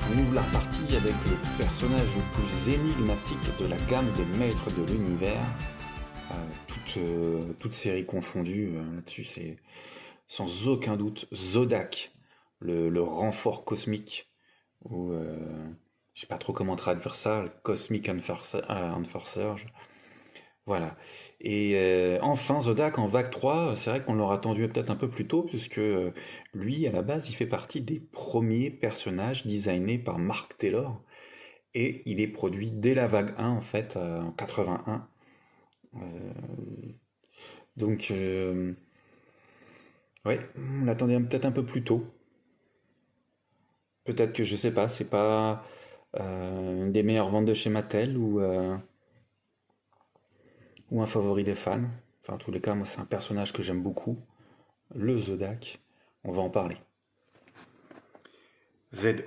On ouvre la partie avec le personnage le plus énigmatique de la gamme des maîtres de l'univers, toutes séries confondues. Là-dessus, c'est sans aucun doute Zodak, le renfort cosmique, ou je sais pas trop comment traduire ça, le Cosmic Enforcer. Voilà. Et enfin, Zodak en vague 3, c'est vrai qu'on l'aurait attendu peut-être un peu plus tôt, puisque lui, à la base, il fait partie des premiers personnages designés par Mark Taylor, et il est produit dès la vague 1, en fait, en 81. Euh, donc, ouais, on l'attendait peut-être un peu plus tôt. Peut-être que, je sais pas, c'est pas une des meilleures ventes de chez Mattel, ou un favori des fans. Enfin, en tous les cas, moi, c'est un personnage que j'aime beaucoup. Le Zodak. On va en parler. Zodac,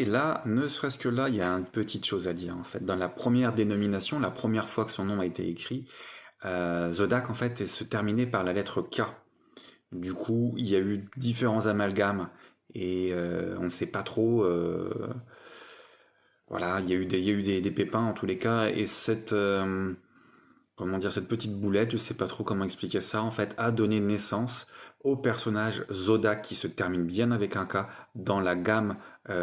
là, ne serait-ce que là, il y a une petite chose à dire, en fait. Dans la première dénomination, la première fois que son nom a été écrit, Zodak, en fait, se terminait par la lettre K. Du coup, il y a eu différents amalgames, et on ne sait pas trop... voilà, il y a eu des pépins, en tous les cas, et comment dire, cette petite boulette, je sais pas trop comment expliquer ça, en fait, a donné naissance au personnage Zodak qui se termine bien avec un K dans la gamme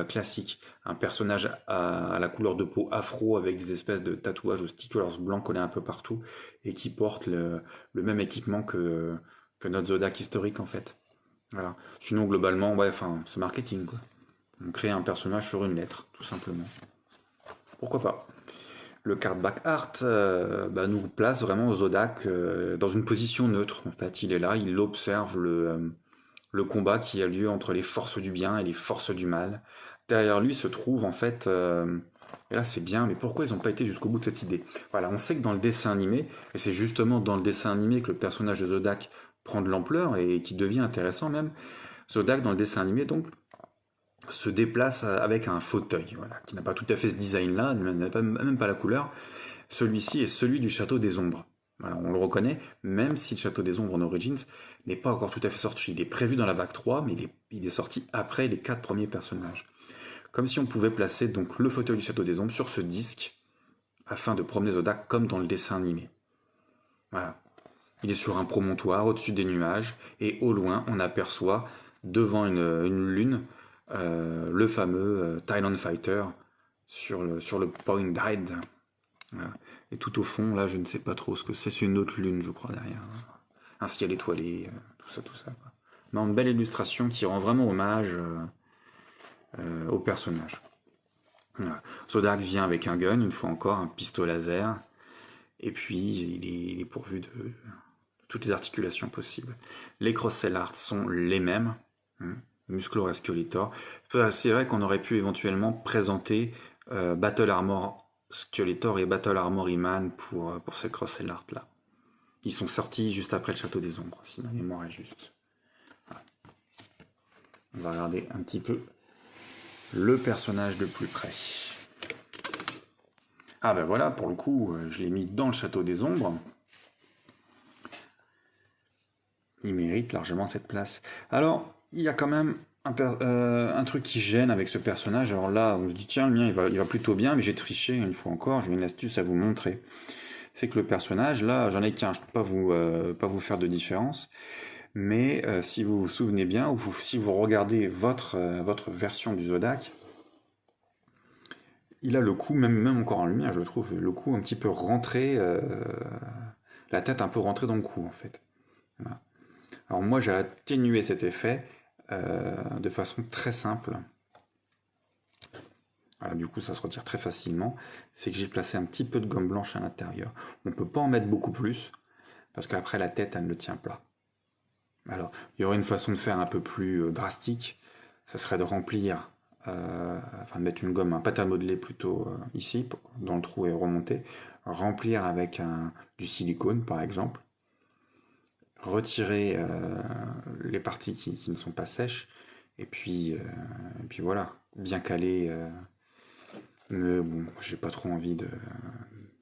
classique. Un personnage à la couleur de peau afro avec des espèces de tatouages ou stickers blancs collés un peu partout et qui porte le même équipement que notre Zodak historique en fait. Voilà. Sinon, globalement, ouais, enfin, c'est marketing quoi. On crée un personnage sur une lettre, tout simplement. Pourquoi pas? Le cardback art nous place vraiment Zodak dans une position neutre. En fait, il est là, il observe le combat qui a lieu entre les forces du bien et les forces du mal. Derrière lui se trouve en fait, et là c'est bien, mais pourquoi ils n'ont pas été jusqu'au bout de cette idée? Voilà, on sait que dans le dessin animé, et c'est justement dans le dessin animé que le personnage de Zodak prend de l'ampleur et qui devient intéressant même. Zodak dans le dessin animé donc se déplace avec un fauteuil, voilà, qui n'a pas tout à fait ce design-là, même pas la couleur. Celui-ci est celui du Château des Ombres. Voilà, on le reconnaît, même si le Château des Ombres en Origins n'est pas encore tout à fait sorti. Il est prévu dans la vague 3, mais il est sorti après les 4 premiers personnages. Comme si on pouvait placer donc le fauteuil du Château des Ombres sur ce disque, afin de promener Zodak comme dans le dessin animé. Voilà. Il est sur un promontoire au-dessus des nuages, et au loin, on aperçoit, devant une lune, le fameux Thailand Fighter sur le Point Died. Voilà. Et tout au fond, là, je ne sais pas trop ce que c'est. C'est une autre lune, je crois, derrière. Un ciel étoilé, tout ça, quoi. Non, une belle illustration qui rend vraiment hommage au personnage. Voilà. Zodak vient avec un gun, une fois encore, un pistolet laser. Et puis, il est pourvu de toutes les articulations possibles. Les cross-cell arts sont les mêmes. Musclor et Skeletor. C'est vrai qu'on aurait pu éventuellement présenter Battle Armor Skeletor et Battle Armor He-Man pour ces cross-cell art là. Ils sont sortis juste après le Château des Ombres, si ma mémoire est juste. Voilà. On va regarder un petit peu le personnage de plus près. Ah ben voilà, pour le coup, je l'ai mis dans le Château des Ombres. Il mérite largement cette place. Alors, il y a quand même un truc qui gêne avec ce personnage. Alors là, on se dit, tiens, le mien, il va plutôt bien, mais j'ai triché une fois encore. J'ai une astuce à vous montrer. C'est que le personnage, là, j'en ai qu'un. Je peux pas vous faire de différence. Mais si vous vous souvenez bien, ou si vous regardez votre version du Zodak, il a le cou, même encore en lumière, je le trouve, le cou un petit peu rentré, la tête un peu rentrée dans le cou, en fait. Voilà. Alors moi, j'ai atténué cet effet de façon très simple. Voilà, du coup, ça se retire très facilement. C'est que j'ai placé un petit peu de gomme blanche à l'intérieur. On ne peut pas en mettre beaucoup plus, parce qu'après, la tête, elle ne tient pas. Alors, il y aurait une façon de faire un peu plus drastique. Ça serait de remplir, enfin de mettre une gomme, un pâte à modeler plutôt ici, dans le trou et remonter. Remplir avec du silicone, par exemple. Retirer les parties qui ne sont pas sèches et puis voilà, bien caler, mais bon, j'ai pas trop envie de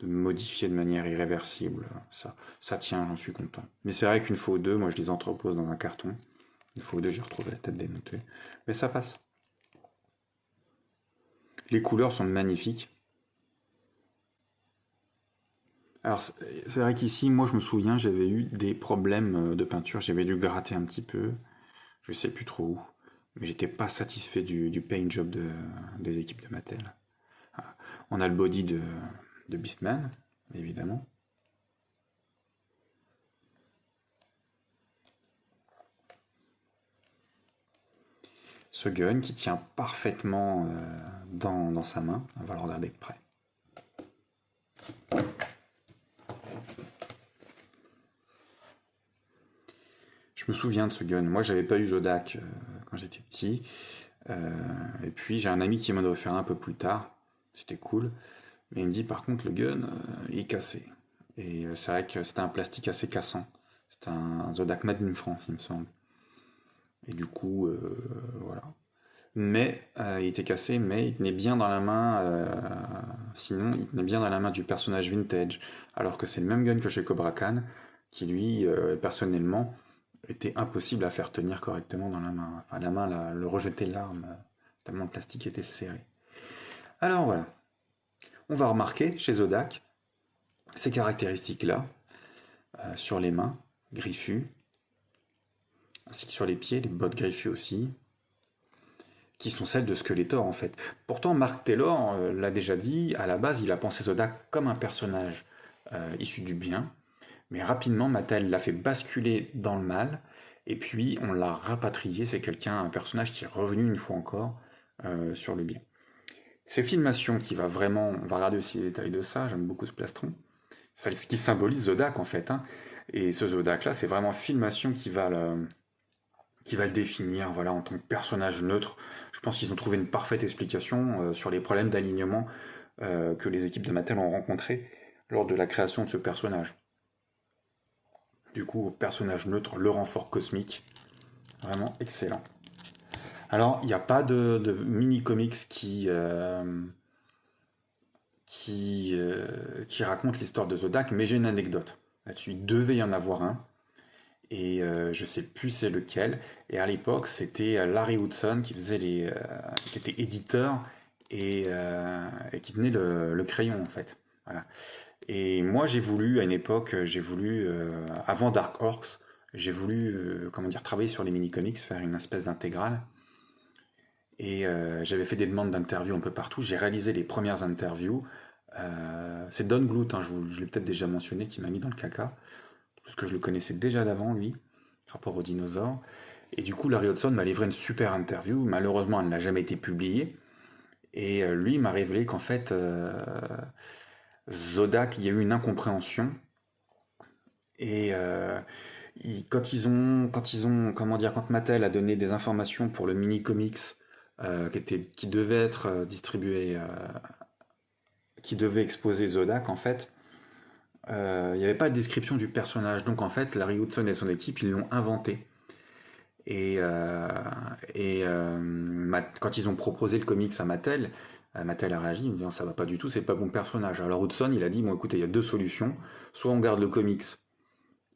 modifier de manière irréversible ça tient, j'en suis content, mais c'est vrai qu'une fois ou deux, moi je les entrepose dans un carton, une fois ou deux j'ai retrouvé la tête démontée, mais ça passe. Les couleurs sont magnifiques. Alors, c'est vrai qu'ici, moi, je me souviens, j'avais eu des problèmes de peinture. J'avais dû gratter un petit peu. Je sais plus trop où. Mais j'étais pas satisfait du paint job des équipes de Mattel. Ah, on a le body de Beastman, évidemment. Ce gun qui tient parfaitement dans sa main. On va le regarder de près. Je me souviens de ce gun. Moi, j'avais pas eu Zodak quand j'étais petit. Et puis, j'ai un ami qui m'en a offert un peu plus tard. C'était cool. Mais il me dit, par contre, le gun, il est cassé. Et c'est vrai que c'était un plastique assez cassant. C'était un Zodak Made in France, il me semble. Et du coup, voilà. Mais il était cassé, mais il tenait bien dans la main. Sinon, il tenait bien dans la main du personnage vintage. Alors que c'est le même gun que chez Cobra Khan, qui lui, personnellement, était impossible à faire tenir correctement dans la main. Enfin, la main, le rejetait l'arme, tellement le plastique était serré. Alors voilà, on va remarquer chez Zodak ces caractéristiques-là, sur les mains, griffues, ainsi que sur les pieds, les bottes griffues aussi, qui sont celles de Skeletor en fait. Pourtant, Mark Taylor l'a déjà dit, à la base, il a pensé Zodak comme un personnage issu du bien, mais rapidement, Mattel l'a fait basculer dans le mal, et puis on l'a rapatrié, c'est un personnage qui est revenu une fois encore sur le bien. C'est Filmation qui va vraiment, on va regarder aussi les détails de ça, j'aime beaucoup ce plastron, c'est ce qui symbolise Zodak en fait, hein. Et ce Zodak là, c'est vraiment Filmation qui va le définir, voilà, en tant que personnage neutre. Je pense qu'ils ont trouvé une parfaite explication sur les problèmes d'alignement que les équipes de Mattel ont rencontrés lors de la création de ce personnage. Du coup, personnage neutre, le renfort cosmique, vraiment excellent. Alors, il n'y a pas de mini-comics qui raconte l'histoire de Zodak, mais j'ai une anecdote. Là-dessus, il devait y en avoir un, et je sais plus c'est lequel. Et à l'époque, c'était Larry Hudson qui faisait qui était éditeur et qui tenait le crayon en fait. Voilà. Et moi, j'ai voulu, à une époque, avant Dark Horse, j'ai voulu, comment dire, travailler sur les mini-comics, faire une espèce d'intégrale. Et j'avais fait des demandes d'interviews un peu partout. J'ai réalisé les premières interviews. C'est Don Bluth, hein, je l'ai peut-être déjà mentionné, qui m'a mis dans le caca. Parce que je le connaissais déjà d'avant, lui, rapport aux dinosaures. Et du coup, Larry Hudson m'a livré une super interview. Malheureusement, elle n'a jamais été publiée. Et lui m'a révélé qu'en fait, Zodak, il y a eu une incompréhension. Et comment dire, quand Mattel a donné des informations pour le mini comics qui devait être distribué, qui devait exposer Zodak, en fait, il n'y avait pas de description du personnage. Donc en fait, Larry Hudson et son équipe, ils l'ont inventé. Et, euh, quand ils ont proposé le comics à Mattel, Mattel a réagi, en disant ça va pas du tout, c'est pas bon personnage. Alors Hudson, il a dit bon écoutez, il y a deux solutions, soit on garde le comics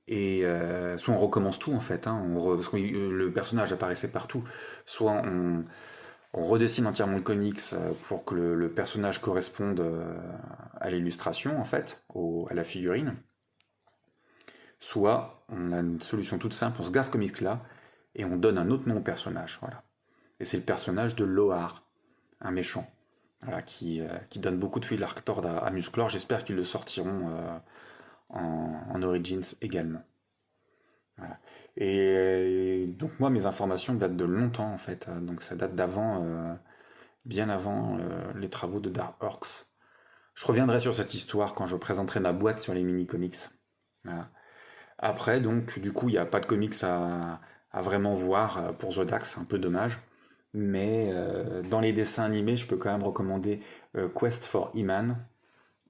et soit on recommence tout en fait, hein, parce que le personnage apparaissait partout, soit on redessine entièrement le comics pour que le personnage corresponde à l'illustration en fait, à la figurine, soit on a une solution toute simple, on se garde ce comics là et on donne un autre nom au personnage, voilà. Et c'est le personnage de Lohar, un méchant, voilà, qui donne beaucoup de fil à retordre à Musclor. J'espère qu'ils le sortiront en Origins également. Voilà. Et donc moi, mes informations datent de longtemps en fait. Donc ça date d'avant, bien avant les travaux de Dark Orcs. Je reviendrai sur cette histoire quand je présenterai ma boîte sur les mini-comics. Voilà. Après, donc, du coup, il n'y a pas de comics à vraiment voir pour Zodac, c'est un peu dommage. Mais dans les dessins animés, je peux quand même recommander Quest for Iman,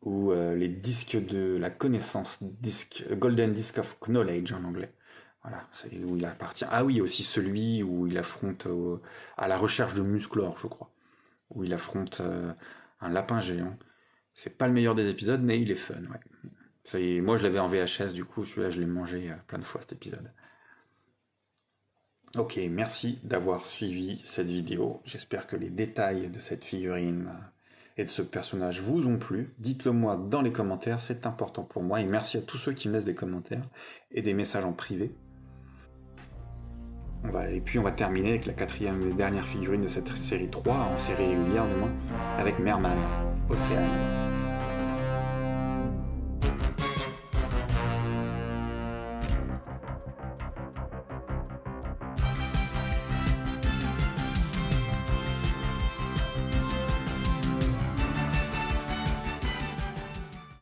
ou les disques de la connaissance, Golden Disc of Knowledge en anglais. Voilà, c'est où il appartient. Ah oui, aussi celui où il affronte à la recherche de Musclor, je crois, où il affronte un lapin géant. C'est pas le meilleur des épisodes, mais il est fun, ouais. Moi, je l'avais en VHS, du coup, celui-là, je l'ai mangé plein de fois, cet épisode. Ok, merci d'avoir suivi cette vidéo. J'espère que les détails de cette figurine et de ce personnage vous ont plu. Dites-le moi dans les commentaires, c'est important pour moi. Et merci à tous ceux qui me laissent des commentaires et des messages en privé. Et puis on va terminer avec la quatrième et dernière figurine de cette série 3, en série régulière, avec Merman, Océane.